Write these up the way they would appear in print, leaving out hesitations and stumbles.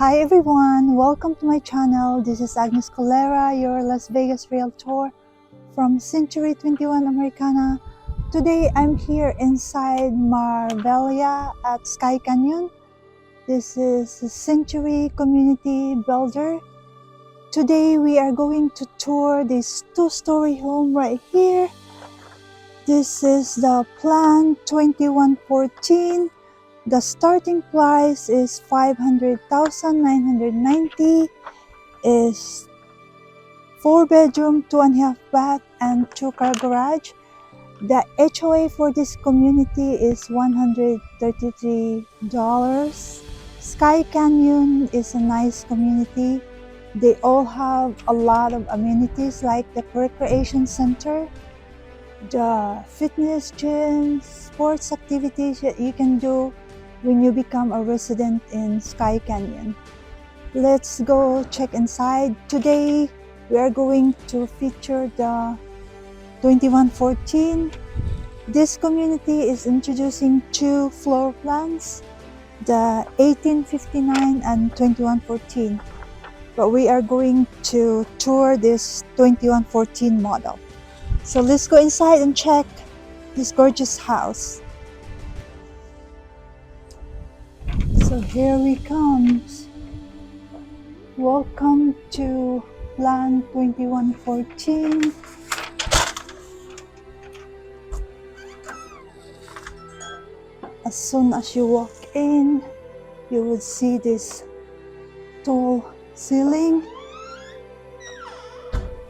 Hi everyone, welcome to my channel. This is Agnes Colera, your Las Vegas Realtor from Century 21 Americana. Today I'm here inside Marvella at Skye Canyon. This is the Century Community Builder. Today we are going to tour this two-story home right here. This is the Plan 2114. The starting price is $500,990. Is 4-bedroom, 2.5 bath, and 2-car garage. The HOA for this community is $133. Skye Canyon is a nice community. They all have a lot of amenities like the recreation center, the fitness gym, sports activities that you can do when you become a resident in Skye Canyon. Let's go check inside. Today we are going to feature the 2114. This community is introducing two floor plans, the 1859 and 2114. But we are going to tour this 2114 model. So let's go inside and check this gorgeous house. So here we come. Welcome to Plan 2114. As soon as you walk in, you would see this tall ceiling.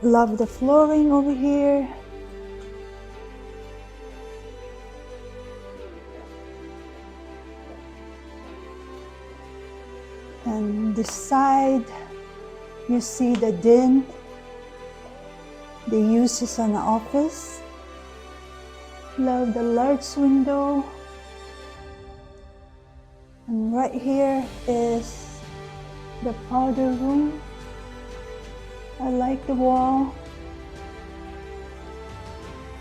Love the flooring over here. And this side, you see the den. They use this as an office. Love the large window. And right here is the powder room. I like the wall.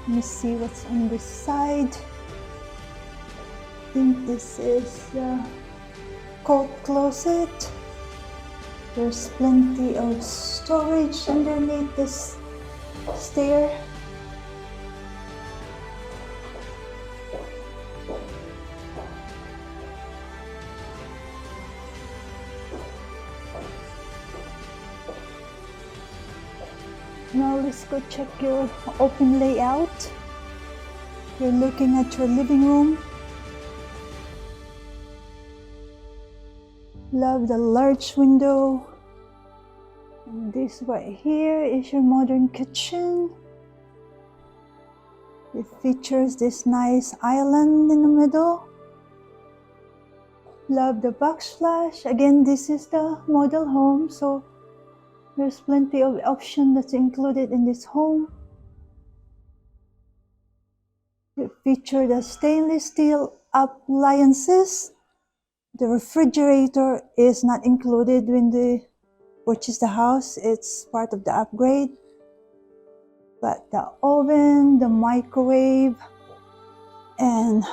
Let me see what's on this side. I think this is the coat closet. There's plenty of storage underneath this stair. Now let's go check your open layout. You're looking at your living room. Love the large window. And this right here is your modern kitchen. It features this nice island in the middle. Love the backsplash. Again, this is the model home, so there's plenty of options that's included in this home. It features the stainless steel appliances. The refrigerator is not included when they purchase the house. It's part of the upgrade. But the oven, the microwave, and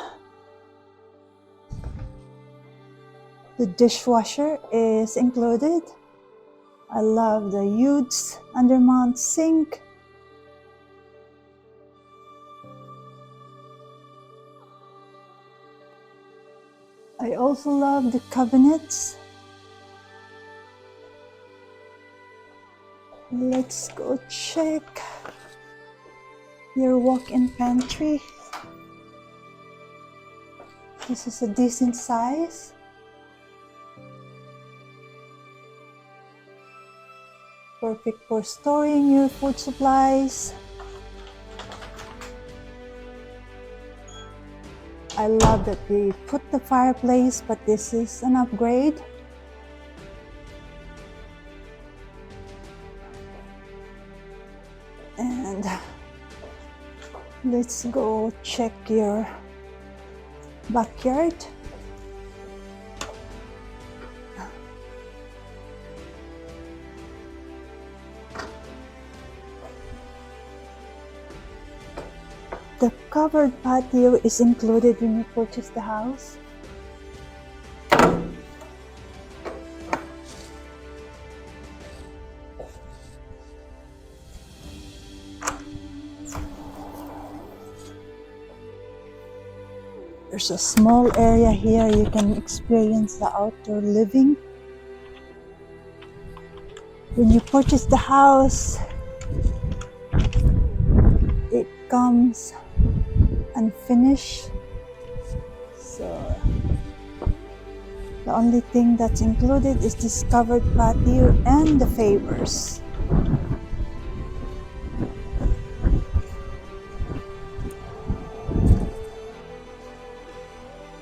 the dishwasher is included. I love the huge undermount sink. I also love the cabinets. Let's go check your walk-in pantry. This is a decent size. Perfect for storing your food supplies. I love that they put the fireplace, but this is an upgrade. And let's go check your backyard. The covered patio is included when you purchase the house. There's a small area here you can experience the outdoor living. When you purchase the house, it comes unfinished, so the only thing that's included is this covered patio and the favors.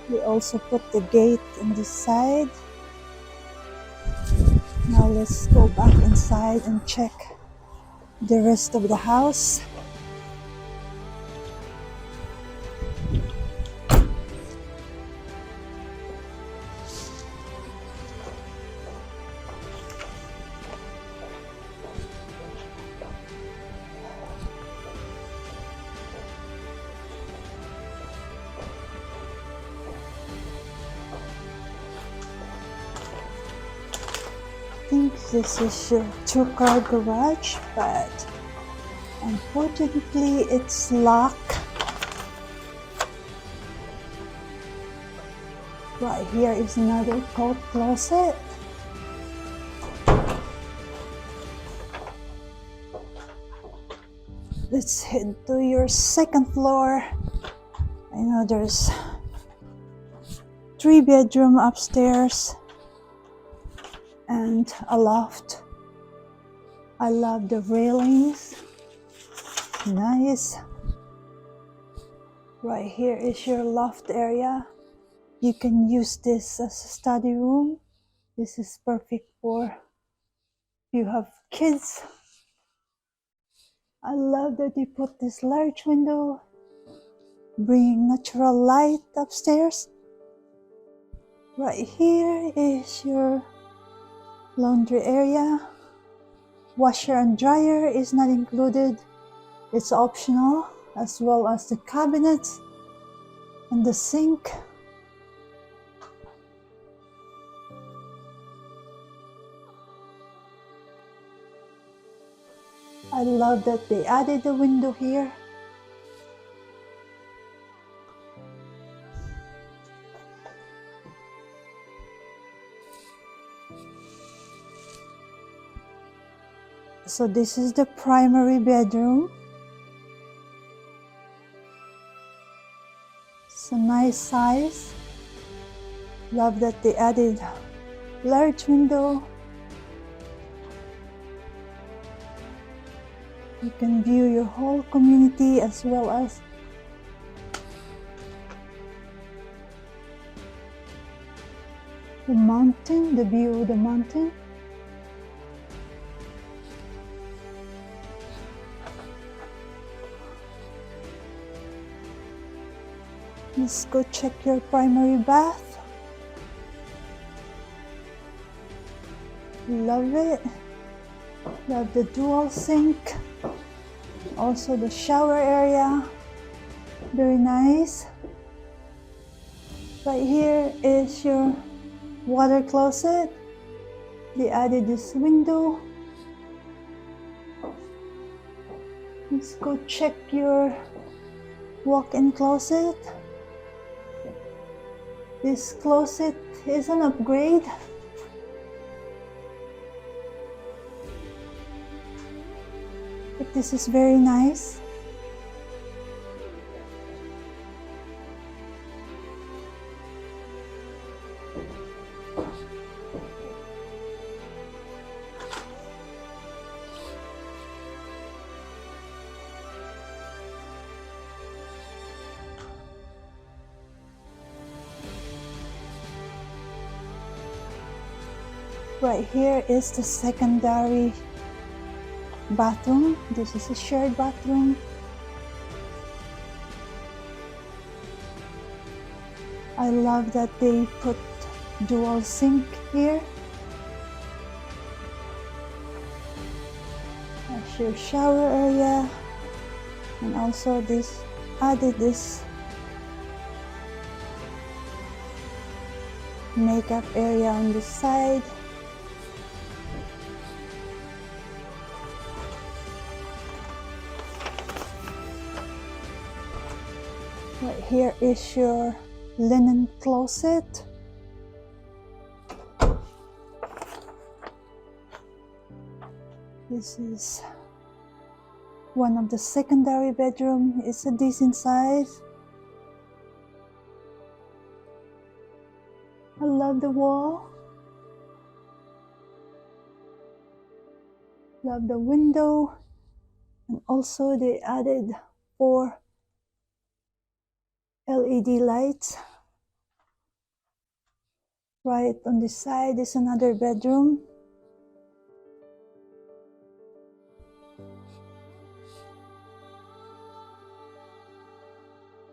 We also put the gate on this side. Now let's go back inside and check the rest of the house. I think this is your two-car garage, but unfortunately it's locked. Right here is another coat closet. Let's head to your second floor. I know there's 3-bedroom upstairs and a loft. I love the railings. Nice. Right here is your loft area. You can use this as a study room. This is perfect for if you have kids. I love that they put this large window, bringing natural light upstairs. Right here is your laundry area. Washer and dryer is not included. It's optional, as well as the cabinets and the sink. I love that they added a window here. So this is the primary bedroom. It's a nice size. Love that they added large window. You can view your whole community as well as the mountain, the view of the mountain. Let's go check your primary bath. Love it. Love the dual sink. Also the shower area, very nice. Right here is your water closet. They added this window. Let's go check your walk-in closet. This closet is an upgrade. But this is very nice. Right here is the secondary bathroom. This is a shared bathroom. I love that they put dual sink here. That's your shower area, and also this added this makeup area on the side. Right here is your linen closet. This is one of the secondary bedroom. It's a decent size. I love the wall. Love the window. And also they added 4 LED lights. Right on this side is another bedroom.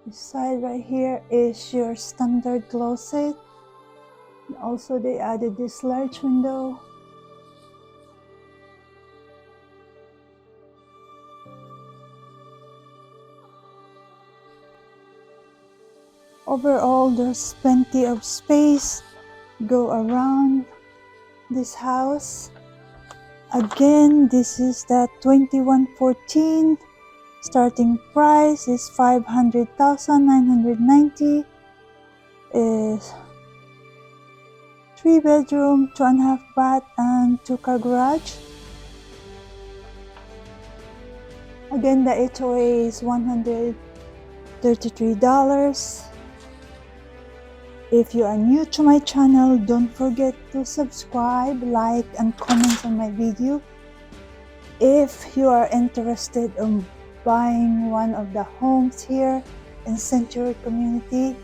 This side right here is your standard closet. And also they added this large window. Overall, there's plenty of space go around this house. Again, this is that 2114. Starting price is 500,990. Is 3 bedroom, 2.5 bath, and 2-car garage. Again, the HOA is $133. If you are new to my channel, don't forget to subscribe, like, and comment on my video. If you are interested in buying one of the homes here in Century Community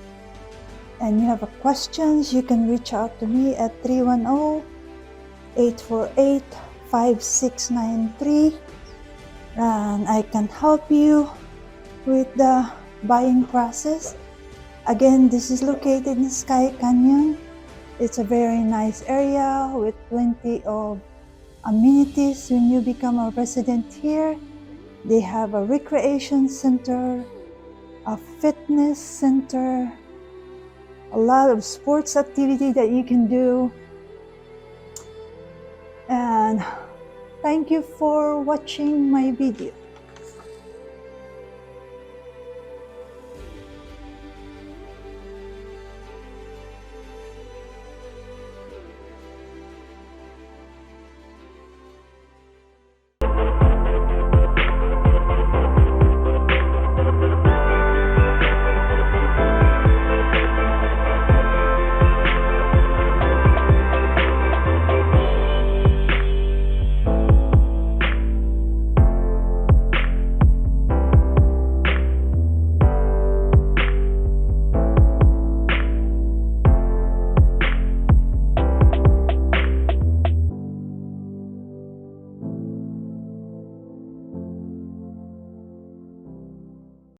and you have questions, you can reach out to me at 310-848-5693 and I can help you with the buying process. Again, this is located in Skye Canyon. It's a very nice area with plenty of amenities when you become a resident here. They have a recreation center, a fitness center, a lot of sports activity that you can do. And thank you for watching my video.